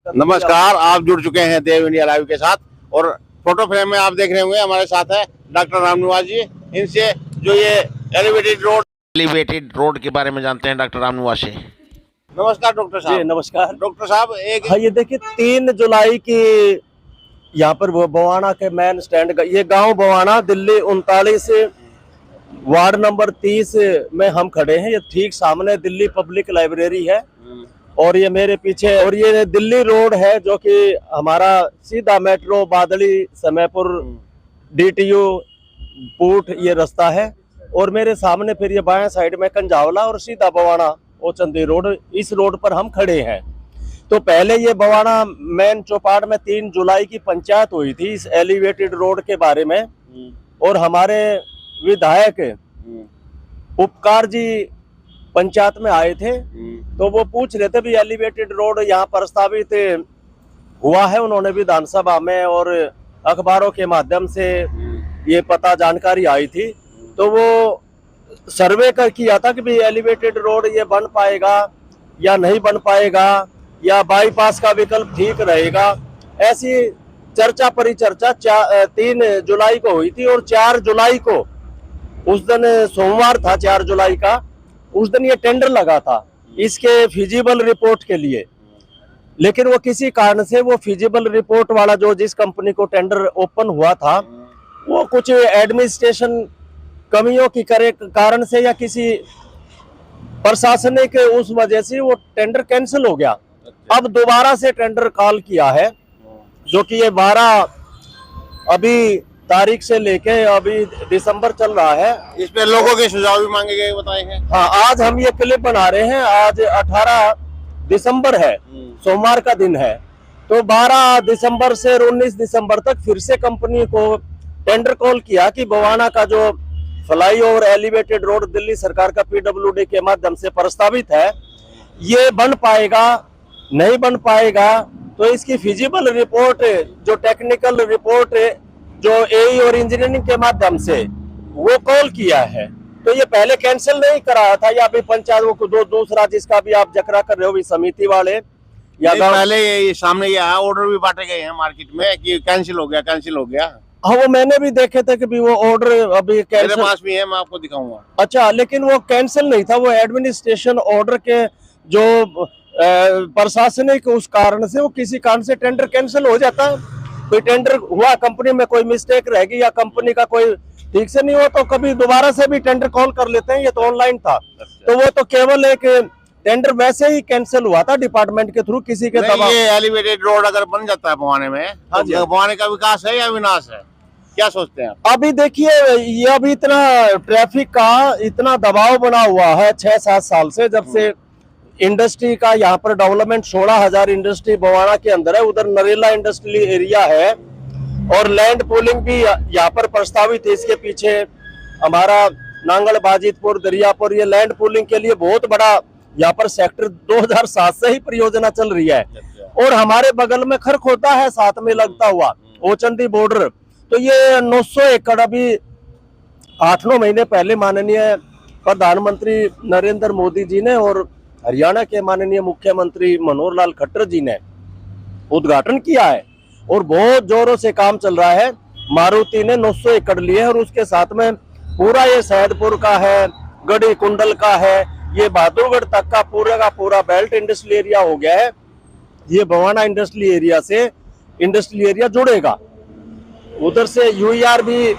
नमस्कार, आप जुड़ चुके हैं देव इंडिया लाइव के साथ और फोटो फ्रेम में आप देख रहे होंगे हमारे साथ है डॉक्टर रामनिवास जी। इनसे जो ये एलिवेटेड रोड के बारे में जानते हैं डॉक्टर रामनिवास जी। नमस्कार डॉक्टर साहब। जी नमस्कार डॉक्टर साहब एक हाँ, ये देखिए 3 जुलाई की यहाँ पर बवाना के मेन स्टैंड का ये गांव बवाना दिल्ली 39 वार्ड नंबर 30 में हम खड़े हैं। ये ठीक सामने दिल्ली पब्लिक लाइब्रेरी है और ये मेरे पीछे और ये दिल्ली रोड है जो कि हमारा सीधा मेट्रो बादली समयपुर DTU पूट ये रास्ता है। और मेरे सामने फिर ये बाएं साइड में कंजावला और सीधा बवाना ओचंदी रोड, इस रोड पर हम खड़े हैं। तो पहले ये बवाना मेन चौपाट में 3 जुलाई की पंचायत हुई थी इस एलिवेटेड रोड के बारे में और हमारे विधायक उपकार जी पंचायत में आए थे तो वो पूछ रहे थे भी एलिवेटेड रोड यहाँ प्रस्तावित हुआ है। उन्होंने विधानसभा में और अखबारों के माध्यम से ये पता जानकारी आई थी तो वो सर्वे कर किया था कि भी एलिवेटेड रोड ये बन पाएगा या नहीं बन पाएगा या बाईपास का विकल्प ठीक रहेगा। ऐसी चर्चा परिचर्चा 3 जुलाई को हुई थी और 4 जुलाई को उस दिन सोमवार था 4 जुलाई का, उस दिन ये टेंडर लगा था इसके फिजिबल रिपोर्ट के लिए। लेकिन वो किसी कारण से वो फिजिबल रिपोर्ट वाला जो जिस कंपनी को टेंडर ओपन हुआ था वो कुछ एडमिनिस्ट्रेशन कमियों की कारण से या किसी प्रशासनिक उस वजह से वो टेंडर कैंसिल हो गया। अब दोबारा से टेंडर कॉल किया है जो कि ये 12 अभी तारीख से लेके अभी दिसंबर चल रहा है। इस पे लोगों के सुझाव भी मांगे गए बताए हैं। हाँ, आज हम ये क्लिप बना रहे हैं, आज 18 दिसंबर है, सोमवार का दिन है। तो 12 दिसंबर से 19 दिसंबर तक फिर से कंपनी को टेंडर कॉल किया कि बवाना का जो फ्लाईओवर एलिवेटेड रोड दिल्ली सरकार का PWD के माध्यम से प्रस्तावित है ये बन पाएगा नहीं बन पाएगा। तो इसकी फिजिबल रिपोर्ट जो टेक्निकल रिपोर्ट जो AE और इंजीनियरिंग के माध्यम से वो कॉल किया है। तो ये पहले कैंसिल नहीं कराया था या अभी पंचायत वो दूसरा जिसका भी आप जिक्र कर रहे हो समिति वाले या पहले ये सामने ये ऑर्डर भी बांटे गए हैं मार्केट में कि कैंसिल हो गया। हाँ, वो मैंने भी देखे थे कि भी वो ऑर्डर अभी मेरे पास भी है, मैं आपको दिखाऊंगा। अच्छा, लेकिन वो कैंसिल नहीं था, वो एडमिनिस्ट्रेशन ऑर्डर के जो प्रशासनिक उस कारण से वो किसी कारण से टेंडर कैंसिल हो जाता है। कोई टेंडर हुआ कंपनी में कोई मिस्टेक रहेगी या कंपनी का कोई ठीक से नहीं हो तो कभी दोबारा से भी टेंडर कॉल कर लेते हैं। ये तो ऑनलाइन था तो वो तो केवल एक टेंडर वैसे ही कैंसिल हुआ था डिपार्टमें के थ्रू किसी के दबाव। ये एलिवेटेड रोड अगर बन जाता है बवाने में तो बवाने का विकास है या विनाश है, क्या सोचते हैं आप? अभी देखिए ये अभी इतना ट्रैफिक का इतना दबाव बना हुआ है 6-7 साल से, जब से इंडस्ट्री का यहाँ पर डेवलपमेंट 16,000 इंडस्ट्री बवाना के अंदर है। उधर नरेला इंडस्ट्रियल एरिया है और लैंड पूलिंग भी यहाँ पर प्रस्तावित है। इसके पीछे हमारा नांगल बाजितपुर दरियापुर ये लैंड पूलिंग के लिए बहुत बड़ा यहाँ पर सेक्टर 2007 से ही परियोजना चल रही है। और हमारे बगल में खरखोदा है साथ में लगता हुआ ओचंदी बॉर्डर। तो ये 900 एकड़ अभी 8-9 महीने पहले माननीय प्रधानमंत्री नरेंद्र मोदी जी ने और हरियाणा के माननीय मुख्यमंत्री मनोहर लाल खट्टर जी ने उद्घाटन किया है और बहुत जोरों से काम चल रहा है। मारुति ने 900 एकड़ लिए और उसके साथ में पूरा ये सैदपुर का है, गढ़ी कुंडल का है, ये बहादुरगढ़ तक का पूरा बेल्ट इंडस्ट्रियल एरिया हो गया है। ये बवाना इंडस्ट्रियल एरिया से इंडस्ट्रियल एरिया जुड़ेगा। उधर से UER भी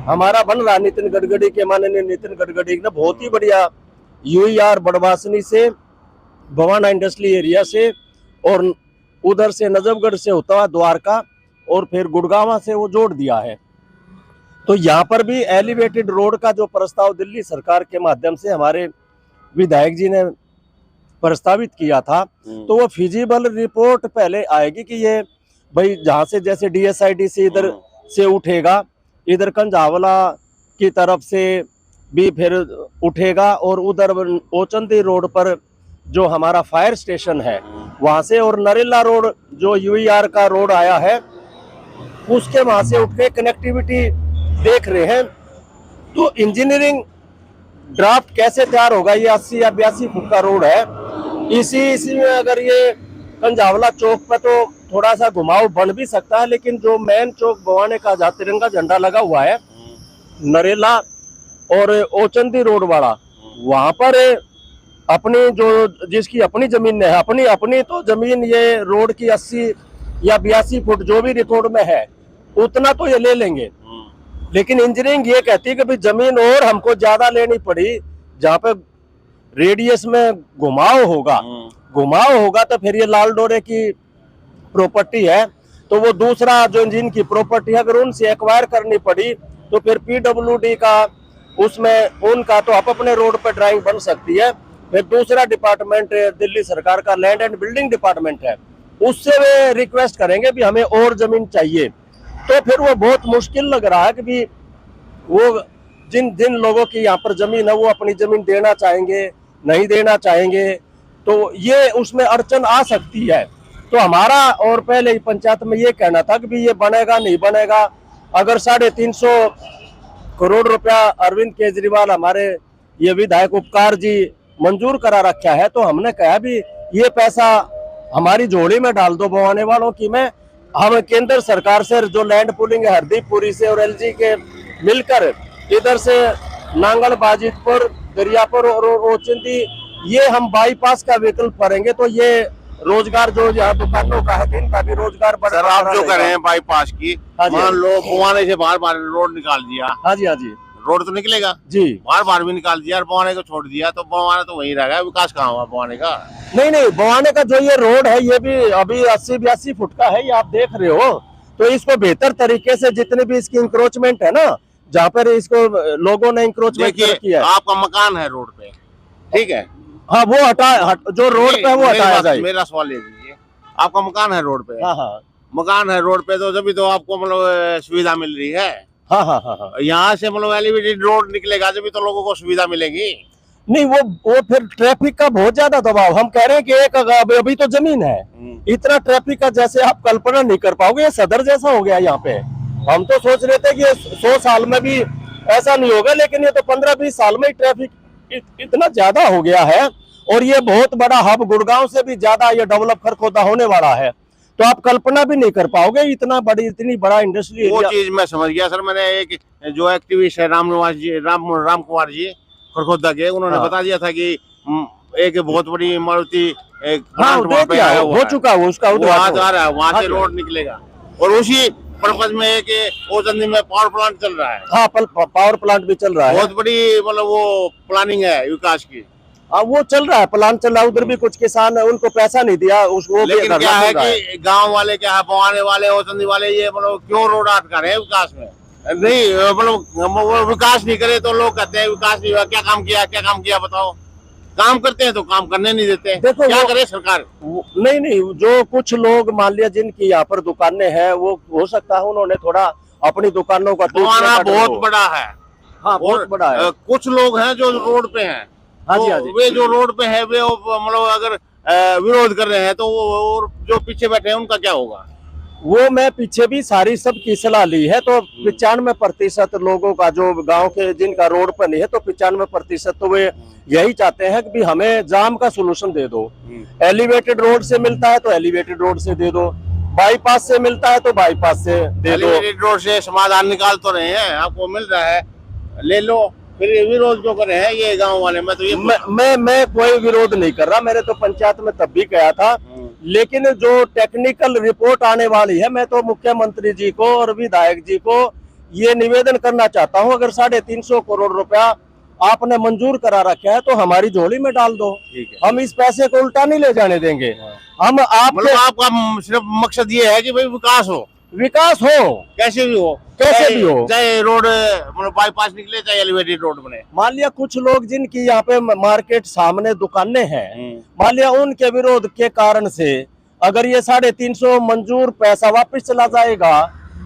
हमारा बन रहा, नितिन गडकरी के माननीय नितिन गडकरी ने बहुत ही बढ़िया UER बड़वासनी से बवाना इंडस्ट्रियल एरिया से और उधर से नजफगढ़ से होता हुआ द्वारका और फिर गुड़गांव से वो जोड़ दिया है। तो यहाँ पर भी एलिवेटेड रोड का जो प्रस्ताव दिल्ली सरकार के माध्यम से हमारे विधायक जी ने प्रस्तावित किया था तो वो फिजिबल रिपोर्ट पहले आएगी कि ये भाई जहाँ से जैसे DSID से इधर से उठेगा, इधर कंजावला की तरफ से भी फिर उठेगा और उधर ओचंदी रोड पर जो हमारा फायर स्टेशन है वहां से और नरेला रोड जो UER का रोड आया है उसके वहां से उठ के कनेक्टिविटी देख रहे हैं। तो इंजीनियरिंग ड्राफ्ट कैसे तैयार होगा, ये 80 या 82 फुट का रोड है, इसी में अगर ये कंझावला चौक पे तो थोड़ा सा घुमाव बन भी सकता है, लेकिन जो मेन चौक बवाने का जहाँ तिरंगा झंडा लगा हुआ है, नरेला और ओचंदी रोड वाला, वहां पर अपनी जो जिसकी अपनी जमीन है, अपनी अपनी तो जमीन ये रोड की 80 या 82 फुट जो भी रिकॉर्ड में है उतना तो ये ले लेंगे, लेकिन इंजीनियरिंग ये कहती है कि भाई जमीन और हमको ज्यादा लेनी पड़ी, जहाँ पे रेडियस में घुमाव होगा तो फिर ये लाल डोरे की प्रॉपर्टी है, तो वो दूसरा जो जिनकी प्रॉपर्टी है अगर उनसे एक्वायर करनी पड़ी तो फिर पीडब्ल्यूडी का उसमें उनका तो अपने रोड पर ड्राइंग बन सकती है। फिर दूसरा डिपार्टमेंट दिल्ली सरकार का लैंड एंड बिल्डिंग डिपार्टमेंट है, उससे वे रिक्वेस्ट करेंगे भी हमें और जमीन चाहिए, तो फिर वो बहुत मुश्किल लग रहा है कि भी वो जिन लोगों की यहाँ पर जमीन है वो अपनी जमीन देना चाहेंगे नहीं देना चाहेंगे, तो ये उसमें अड़चन आ सकती है। तो हमारा और पहले ही पंचायत में ये कहना था कि भी ये बनेगा नहीं बनेगा, अगर 350 करोड़ रुपया अरविंद केजरीवाल हमारे ये विधायक उपकार जी मंजूर करा रखा है, तो हमने कहा भी ये पैसा हमारी झोली में डाल दो बवाने वालों की में, हम केंद्र सरकार से जो लैंड पूलिंग है हरदीपुरी से और एलजी के मिलकर इधर से नांगल बाजितपुर दरियापुर और ओचंदी ये हम बाईपास का विकल्प करेंगे, तो ये रोजगार जो यहाँ दुकानों का है इनका भी रोजगार बढ़ सर आप जो कर रहे हैं बाईपास की, मान लो बवाने से बाहर रोड निकाल दिया, हाँ जी रोड तो निकलेगा जी, बाहर भी निकाल दिया और बवाने को छोड़ दिया, तो बवाना तो वहीं रह गया, विकास कहाँ हुआ बवाने का? नहीं बवाने का जो ये रोड है ये भी अभी 80-82 फुट का है, ये आप देख रहे हो, तो इसको बेहतर तरीके से जितने भी इसकी इंक्रोचमेंट है ना, जहाँ पर इसको लोगों ने इंक्रोचमेंट किया है। आपका मकान है रोड पे, ठीक है, हाँ वो जो रोड पे है वो हटाया जाए। मेरा सवाल ये दीजिए, आपका मकान है रोड पे, हाँ मकान है रोड पे, तो जब भी तो आपको मतलब सुविधा मिल रही है। हाँ यहाँ से मतलब एलिवेटेड रोड निकलेगा जब भी तो लोगों को सुविधा मिलेगी। नहीं वो फिर ट्रैफिक का बहुत ज्यादा दबाव, हम कह रहे हैं कि एक अभी तो जमीन है, इतना ट्रैफिक का जैसे आप कल्पना नहीं कर पाओगे, ये सदर जैसा हो गया यहाँ पे। हम तो सोच रहे थे कि 100 साल में भी ऐसा नहीं होगा, लेकिन ये तो 15-20 साल में ही ट्रैफिक इतना ज्यादा हो गया है, और ये बहुत बड़ा हब गुड़गांव से भी ज्यादा ये डेवलप खरखोदा होने वाला है, तो आप कल्पना भी नहीं कर पाओगे इतनी बड़ा इंडस्ट्री। वो चीज मैं समझ गया सर, मैंने एक जो एक्टिविस्ट है राम कुमार जी खरखोदा के, उन्होंने बता दिया था कि एक बहुत बड़ी मारुति हो चुका है उसका उद्घाटन आ रहा है, वहाँ से रोड निकलेगा, और उसी पर्पज में एक ओचंदी में पावर प्लांट चल रहा है। हाँ पावर प्लांट भी चल रहा है, बहुत बड़ी मतलब वो प्लानिंग है विकास की। वो चल रहा है, प्लान चल रहा है, उधर भी कुछ किसान है उनको पैसा नहीं दिया उसको। लेकिन क्या है कि गांव वाले क्या है, बवाने वाले ओचंदी वाले ये मतलब क्यों रोड अटका रहे हैं विकास में? नहीं मतलब वो विकास नहीं करे तो लोग कहते हैं विकास नहीं हुआ, क्या काम किया बताओ, काम करते हैं तो काम करने नहीं देते। देखो क्या करे सरकार? नहीं जो कुछ लोग मान लिया जिनकी यहाँ पर दुकानें हैं, वो हो सकता है उन्होंने थोड़ा अपनी दुकानों का बहुत बड़ा है। हाँ बहुत बड़ा है। कुछ लोग हैं जो रोड पे हैं, हाँ जी वे जो रोड पे है वे मतलब अगर विरोध कर रहे हैं तो वो और जो पीछे बैठे हैं उनका क्या होगा? वो मैं पीछे भी सारी सबकी सलाह ली है, तो 95% लोगों का जो गांव के जिनका रोड पर नहीं है, तो 95% तो वे यही चाहते हैं कि भी हमें जाम का सोल्यूशन दे दो। एलिवेटेड रोड से मिलता है तो एलिवेटेड रोड से दे दो, बाईपास से मिलता है तो बाईपास से दे दो। एलिवेटेड रोड से समाधान निकाल तो रहे हैं, आपको मिल रहा है ले लो, फिर ये विरोध जो कर रहे हैं ये गांव वाले। मैं तो ये मैं कोई विरोध नहीं कर रहा, मेरे तो पंचायत में तब भी गया था, लेकिन जो टेक्निकल रिपोर्ट आने वाली है, मैं तो मुख्यमंत्री जी को और विधायक जी को ये निवेदन करना चाहता हूं, अगर 350 करोड़ रुपया आपने मंजूर करा रखा है तो हमारी झोली में डाल दो, हम इस पैसे को उल्टा नहीं ले जाने देंगे। हम आपका सिर्फ मकसद ये है कि भाई विकास हो कैसे भी हो, चाहे रोड मतलब बाईपास निकले चाहे एलिवेटेड रोड बने। मान लिया कुछ लोग जिनकी यहाँ पे मार्केट सामने दुकानें हैं, मान लिया उनके विरोध के कारण से अगर ये 350 मंजूर पैसा वापस चला जाएगा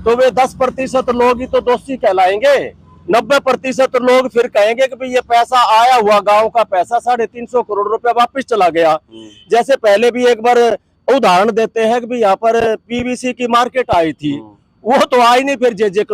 तो वे 10% लोग ही तो दोषी कहलाएंगे, 90% लोग फिर कहेंगे कि भाई ये पैसा आया हुआ गांव का पैसा 350 करोड़ रुपया वापस चला गया। जैसे पहले भी एक बार उदाहरण देते हैं कि भाई यहाँ पर पीवीसी की मार्केट आई थी, वो तो आई नहीं, फिर जे